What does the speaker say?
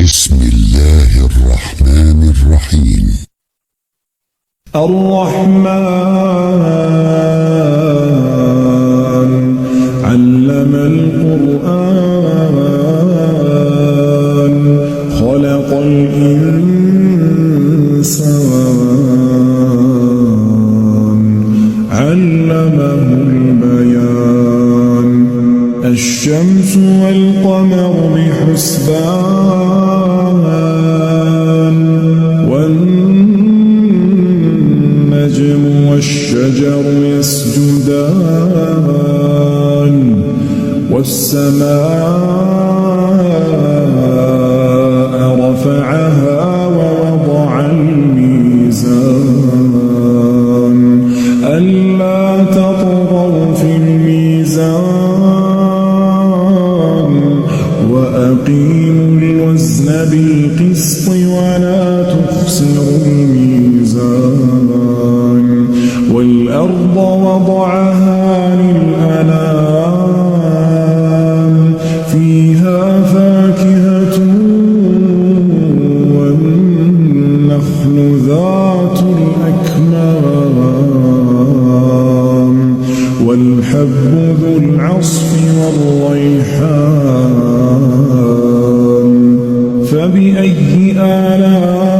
بسم الله الرحمن الرحيم. الرحمن علم القرآن خلق الإنسان علمه البيان الشمس والقمر بحسبان والنجم والشجر يسجدان والسماء رفعها ووضع الميزان ألا تطغوا في الميزان وأقيموا الوزن بالقسط ولا تخسروا الميزان والأرض وضعها للأنام فيها فاكهة والنخل ذات الأكمام والحب ذو العصف والريحان فبأي آلاء